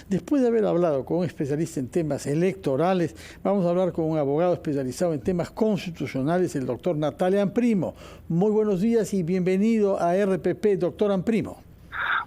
Después de haber hablado con un especialista en temas electorales, vamos a hablar con un abogado especializado en temas constitucionales, el doctor Natalio Amprimo. Muy buenos días y bienvenido a RPP, doctor Amprimo.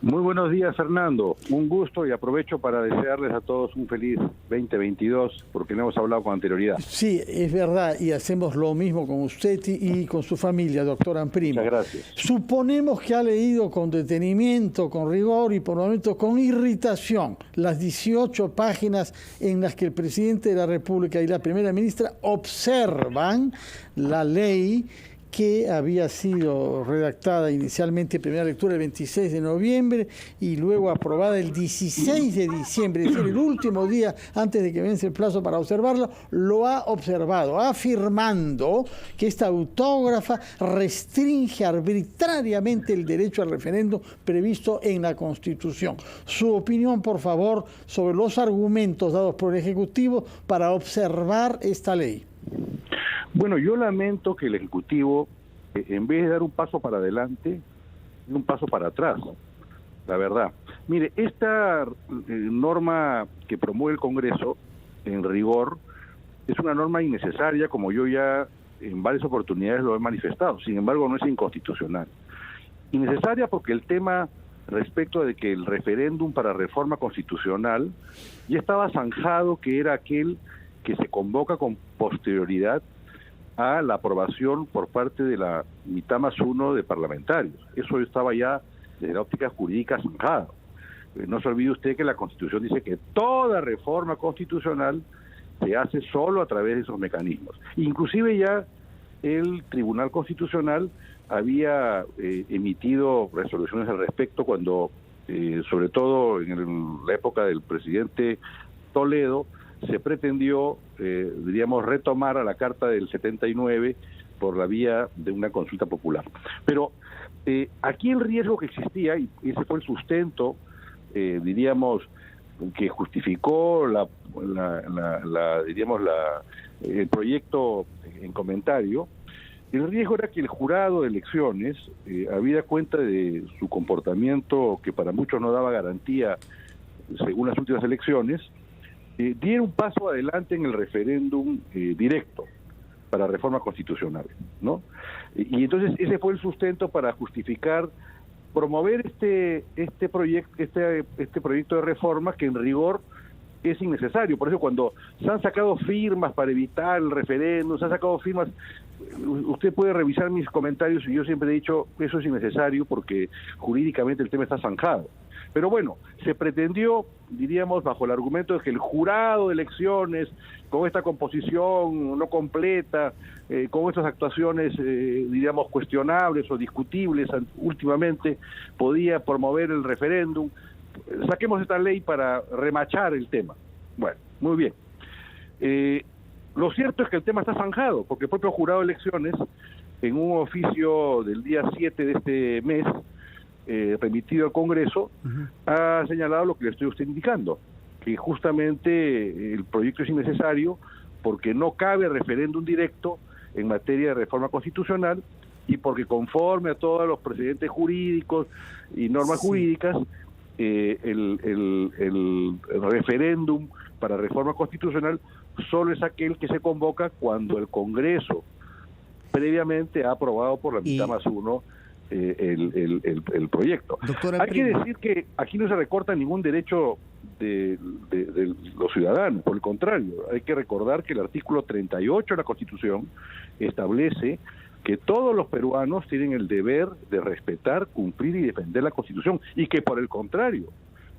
Muy buenos días, Fernando. Un gusto y aprovecho para desearles a todos un feliz 2022, porque no hemos hablado con anterioridad. Sí, es verdad, y hacemos lo mismo con usted y con su familia, doctor Amprimo. Muchas gracias. Suponemos que ha leído con detenimiento, con rigor y por momentos con irritación las 18 páginas en las que el presidente de la República y la primera ministra observan la ley que había sido redactada inicialmente en primera lectura el 26 de noviembre y luego aprobada el 16 de diciembre, es decir, el último día antes de que vence el plazo para observarlo, lo ha observado, afirmando que esta autógrafa restringe arbitrariamente el derecho al referéndum previsto en la Constitución. Su opinión, por favor, sobre los argumentos dados por el Ejecutivo para observar esta ley. Bueno, yo lamento que el Ejecutivo, en vez de dar un paso para adelante, dé un paso para atrás, la verdad. Mire, esta norma que promueve el Congreso, en rigor, es una norma innecesaria, como yo ya en varias oportunidades lo he manifestado. Sin embargo, no es inconstitucional. Innecesaria porque el tema respecto de que el referéndum para reforma constitucional ya estaba zanjado, que era aquel que se convoca con posterioridad a la aprobación por parte de la mitad más uno de parlamentarios. Eso estaba ya desde la óptica jurídica zanjado. No se olvide usted que la Constitución dice que toda reforma constitucional se hace solo a través de esos mecanismos. Inclusive ya el Tribunal Constitucional había emitido resoluciones al respecto cuando, sobre todo en la época del presidente Toledo, se pretendió, diríamos, retomar a la Carta del 79 por la vía de una consulta popular. Pero aquí el riesgo que existía, y ese fue el sustento, diríamos, que justificó el proyecto en comentario, el riesgo era que el jurado de elecciones, habida cuenta de su comportamiento que para muchos no daba garantía según las últimas elecciones, diera un paso adelante en el referéndum directo para reforma constitucional, ¿no? Y entonces ese fue el sustento para justificar promover este proyecto de reforma que en rigor es innecesario. Por eso cuando se han sacado firmas para evitar el referéndum, se han sacado firmas, usted puede revisar mis comentarios y yo siempre he dicho que eso es innecesario porque jurídicamente el tema está zanjado. Pero bueno, se pretendió, diríamos, bajo el argumento de que el jurado de elecciones, con esta composición no completa, con estas actuaciones, diríamos, cuestionables o discutibles últimamente, podía promover el referéndum. Saquemos esta ley para remachar el tema. Bueno, muy bien. Lo cierto es que el tema está zanjado, porque el propio jurado de elecciones, en un oficio del día 7 de este mes, remitido al Congreso, ha señalado lo que le estoy usted indicando, que justamente el proyecto es innecesario porque no cabe referéndum directo en materia de reforma constitucional y porque conforme a todos los precedentes jurídicos y normas jurídicas, el referéndum para reforma constitucional solo es aquel que se convoca cuando el Congreso previamente ha aprobado por la mitad más uno el proyecto. Hay que decir que aquí no se recorta ningún derecho de los ciudadanos, por el contrario, hay que recordar que el artículo 38 de la Constitución establece que todos los peruanos tienen el deber de respetar, cumplir y defender la Constitución, y que por el contrario,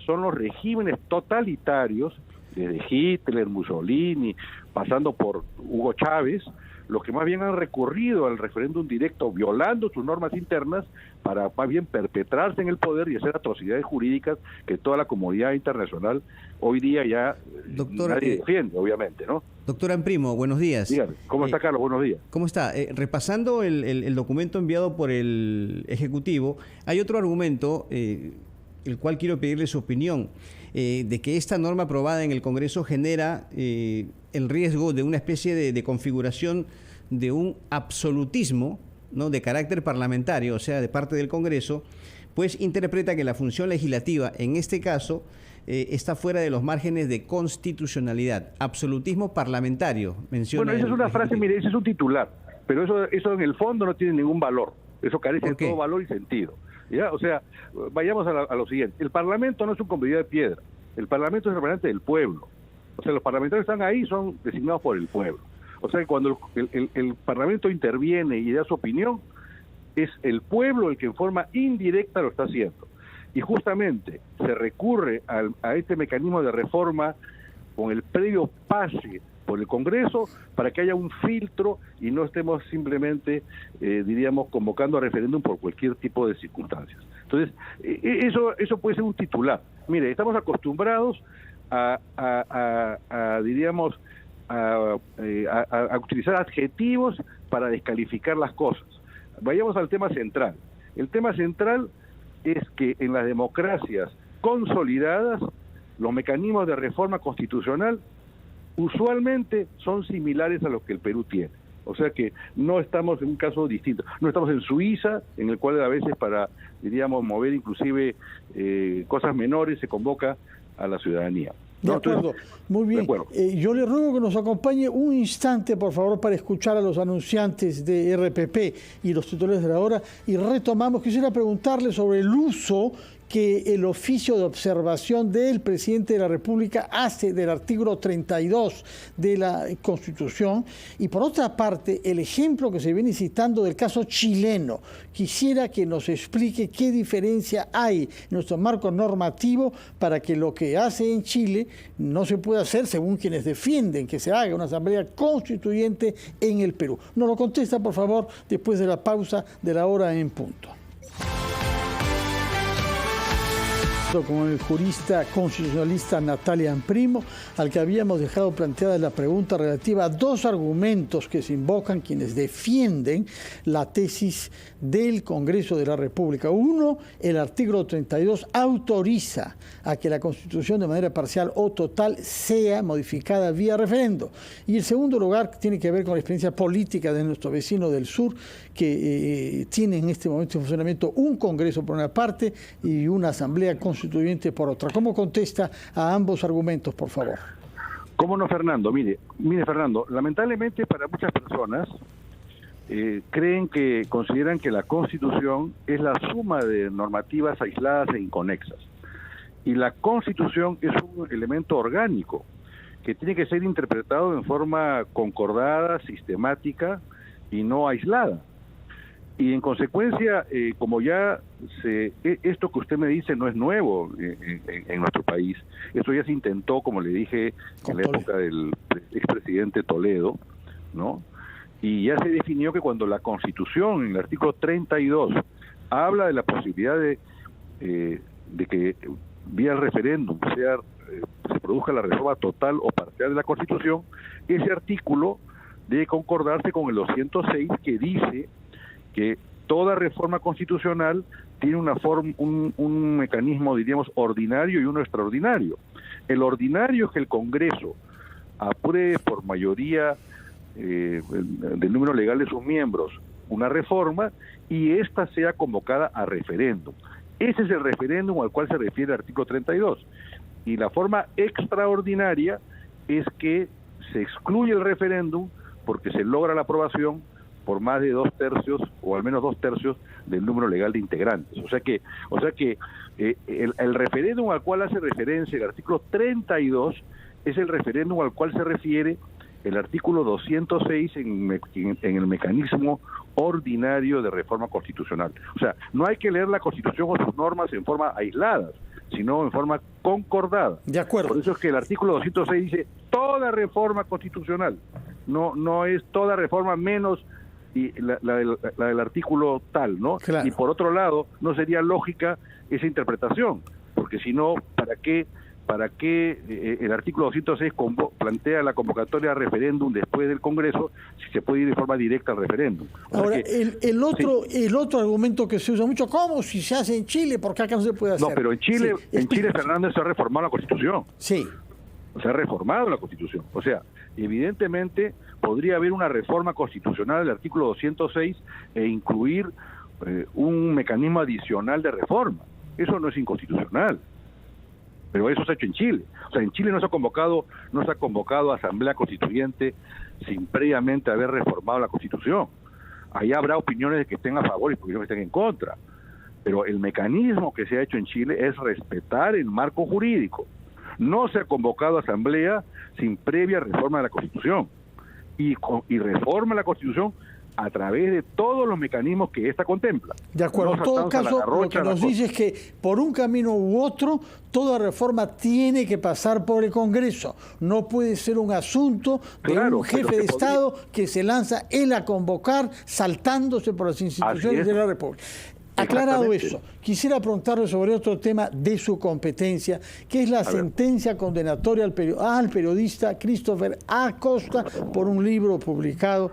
son los regímenes totalitarios, desde Hitler, Mussolini, pasando por Hugo Chávez, los que más bien han recurrido al referéndum directo, violando sus normas internas, para más bien perpetrarse en el poder y hacer atrocidades jurídicas que toda la comunidad internacional hoy día ya nadie defiende, obviamente, ¿no? Doctor Amprimo, buenos días. Dígame, ¿cómo está, Carlos? Buenos días. ¿Cómo está? Repasando el documento enviado por el Ejecutivo, hay otro argumento, el cual quiero pedirle su opinión, de que esta norma aprobada en el Congreso genera el riesgo de una especie de configuración de un absolutismo, ¿no?, de carácter parlamentario, o sea, de parte del Congreso, pues interpreta que la función legislativa, en este caso, está fuera de los márgenes de constitucionalidad. Absolutismo parlamentario, menciona. Bueno, esa es una frase, mire, ese es un titular, pero eso en el fondo no tiene ningún valor. Eso carece de todo valor y sentido. ¿Ya? O sea, vayamos a lo siguiente. El Parlamento no es un convertido de piedra. El Parlamento es el representante del pueblo. O sea, los parlamentarios que están ahí son designados por el pueblo. O sea, que cuando el Parlamento interviene y da su opinión, es el pueblo el que en forma indirecta lo está haciendo. Y justamente se recurre a este mecanismo de reforma con el previo pase por el Congreso para que haya un filtro y no estemos simplemente, diríamos, convocando a referéndum por cualquier tipo de circunstancias. Entonces, eso puede ser un titular. Mire, estamos acostumbrados a utilizar adjetivos para descalificar las cosas. Vayamos al tema central. El tema central es que en las democracias consolidadas, los mecanismos de reforma constitucional usualmente son similares a los que el Perú tiene. O sea que no estamos en un caso distinto. No estamos en Suiza, en el cual a veces para, diríamos, mover inclusive cosas menores se convoca a la ciudadanía. De acuerdo, muy bien. Yo le ruego que nos acompañe un instante, por favor, para escuchar a los anunciantes de RPP y los titulares de la hora, y retomamos. Quisiera preguntarle sobre el uso que el oficio de observación del presidente de la República hace del artículo 32 de la Constitución, y por otra parte el ejemplo que se viene citando del caso chileno. Quisiera que nos explique qué diferencia hay en nuestro marco normativo para que lo que hace en Chile no se pueda hacer según quienes defienden que se haga una asamblea constituyente en el Perú. Nos lo contesta, por favor, después de la pausa de la hora en punto. Con el jurista constitucionalista Natalia Imprimo, al que habíamos dejado planteada la pregunta relativa a dos argumentos que se invocan quienes defienden la tesis del Congreso de la República. Uno, el artículo 32 autoriza a que la Constitución de manera parcial o total sea modificada vía referendo. Y el segundo lugar tiene que ver con la experiencia política de nuestro vecino del sur, que tiene en este momento en funcionamiento un Congreso por una parte y una Asamblea Constituyente por otra. ¿Cómo contesta a ambos argumentos, por favor? ¿Cómo no, Fernando? Mire, Fernando, lamentablemente para muchas personas consideran que la Constitución es la suma de normativas aisladas e inconexas. Y la Constitución es un elemento orgánico que tiene que ser interpretado en forma concordada, sistemática y no aislada. Y en consecuencia, como ya esto que usted me dice no es nuevo en nuestro país, esto ya se intentó, como le dije, en la época del expresidente Toledo, ¿no? Y ya se definió que cuando la Constitución, en el artículo 32, habla de la posibilidad de que vía referéndum se produzca la reforma total o parcial de la Constitución, ese artículo debe concordarse con el 206, que dice que toda reforma constitucional tiene un mecanismo, diríamos, ordinario y uno extraordinario. El ordinario es que el Congreso apruebe por mayoría del número legal de sus miembros una reforma y ésta sea convocada a referéndum. Ese es el referéndum al cual se refiere el artículo 32. Y la forma extraordinaria es que se excluye el referéndum porque se logra la aprobación por más de 2/3 o al menos 2/3 del número legal de integrantes. O sea que el referéndum al cual hace referencia el artículo 32 es el referéndum al cual se refiere el artículo 206 en el mecanismo ordinario de reforma constitucional. O sea, no hay que leer la Constitución o sus normas en forma aislada, sino en forma concordada. De acuerdo. Por eso es que el artículo 206 dice toda reforma constitucional, no es toda reforma menos y la del artículo tal, ¿no? Claro. Y por otro lado, no sería lógica esa interpretación, porque si no, ¿para qué el artículo 206 plantea la convocatoria a referéndum después del Congreso si se puede ir de forma directa al referéndum? Ahora, el otro argumento que se usa mucho, ¿cómo si se hace en Chile? ¿Por qué acá no se puede hacer? No, pero en Chile, Fernández, se ha reformado la Constitución. Sí. Se ha reformado la Constitución. O sea, evidentemente podría haber una reforma constitucional del artículo 206 e incluir un mecanismo adicional de reforma. Eso no es inconstitucional. Pero eso se ha hecho en Chile. O sea, en Chile no se ha convocado a asamblea constituyente sin previamente haber reformado la Constitución. Ahí habrá opiniones de que estén a favor y opiniones que estén en contra. Pero el mecanismo que se ha hecho en Chile es respetar el marco jurídico. No se ha convocado a asamblea sin previa reforma de la Constitución. Y reforma la Constitución a través de todos los mecanismos que ésta contempla. De acuerdo, en todo caso, lo que nos dice es que por un camino u otro, toda reforma tiene que pasar por el Congreso. No puede ser un asunto de un jefe de Estado que se lanza él a convocar, saltándose por las instituciones de la República. Aclarado eso, quisiera preguntarle sobre otro tema de su competencia, que es la sentencia condenatoria al periodista Christopher Acosta por un libro publicado,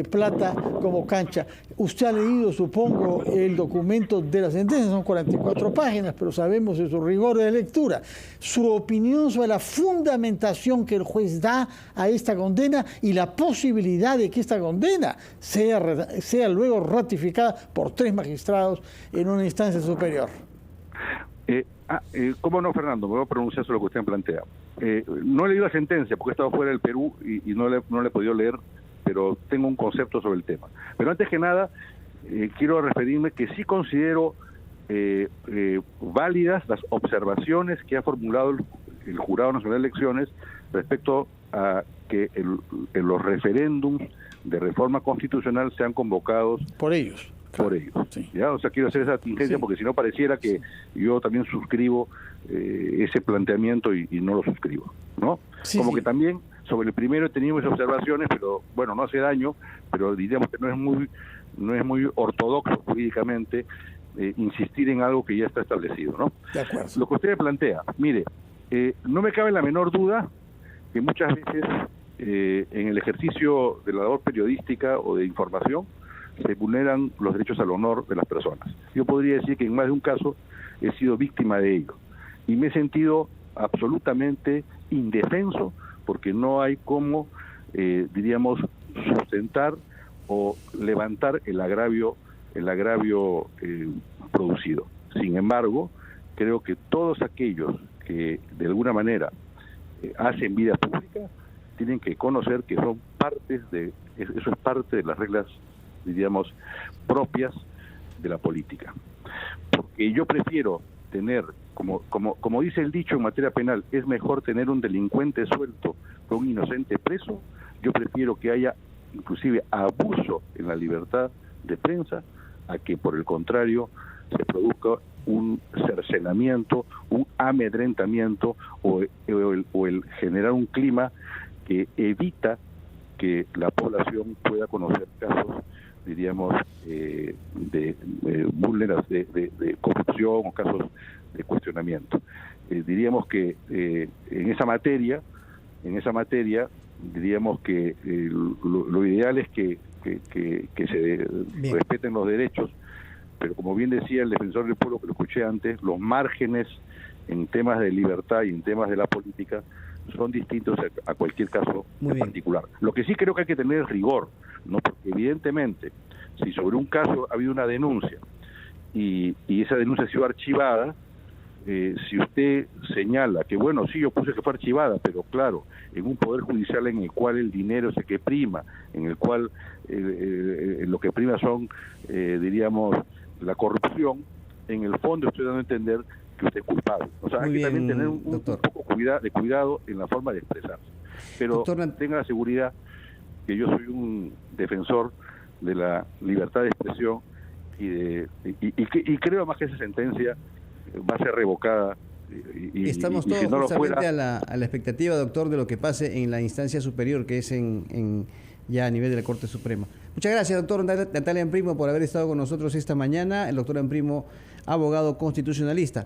Plata como cancha. Usted ha leído, supongo, el documento de la sentencia, son 44 páginas, pero sabemos de su rigor de lectura. Su opinión sobre la fundamentación que el juez da a esta condena y la posibilidad de que esta condena sea luego ratificada por 3 magistrados en una instancia superior. ¿Cómo no, Fernando? Me voy a pronunciar sobre lo que usted plantea. No he leído la sentencia porque he estado fuera del Perú y no le he podido leer, pero tengo un concepto sobre el tema. Pero antes que nada, quiero referirme que sí considero válidas las observaciones que ha formulado el Jurado Nacional de Elecciones respecto a que los referéndums de reforma constitucional sean convocados por ellos. Por ellos. Sí. ¿Ya? O sea, quiero hacer esa tingencia porque si no pareciera que yo también suscribo ese planteamiento y no lo suscribo, ¿no? Como que también sobre el primero he tenido esas observaciones, pero bueno, no hace daño, pero diríamos que no es muy ortodoxo jurídicamente insistir en algo que ya está establecido, ¿no? De acuerdo. Lo que usted plantea, mire, no me cabe la menor duda que muchas veces en el ejercicio de la labor periodística o de información se vulneran los derechos al honor de las personas. Yo podría decir que en más de un caso he sido víctima de ello y me he sentido absolutamente indefenso porque no hay cómo, diríamos, sustentar o levantar el agravio producido. Sin embargo, creo que todos aquellos que de alguna manera hacen vida pública tienen que conocer que son eso es parte de las reglas, diríamos, propias de la política. Porque yo prefiero tener, como dice el dicho en materia penal, es mejor tener un delincuente suelto que un inocente preso. Yo prefiero que haya inclusive abuso en la libertad de prensa a que por el contrario se produzca un cercenamiento, un amedrentamiento o el generar un clima que evita que la población pueda conocer casos, diríamos, de corrupción o casos de cuestionamiento. Diríamos que en esa materia diríamos que lo ideal es que se respeten los derechos, pero como bien decía el defensor del pueblo que lo escuché antes, los márgenes en temas de libertad y en temas de la política son distintos a cualquier caso en particular. Lo que sí creo que hay que tener es rigor, ¿no? Porque evidentemente, si sobre un caso ha habido una denuncia y esa denuncia ha sido archivada, si usted señala que, bueno, sí, yo puse que fue archivada, pero claro, en un poder judicial en el cual el dinero es el que prima, en el cual lo que prima son, diríamos, la corrupción, en el fondo estoy dando a entender que usted es culpable. O sea, hay que también tener un poco de cuidado en la forma de expresarse. Pero tenga la seguridad que yo soy un defensor de la libertad de expresión y creo más que esa sentencia va a ser revocada. Estamos todos justamente a la expectativa, doctor, de lo que pase en la instancia superior, que es ya a nivel de la Corte Suprema. Muchas gracias, doctor Natalia Imprimo, por haber estado con nosotros esta mañana. El doctor Imprimo, abogado constitucionalista.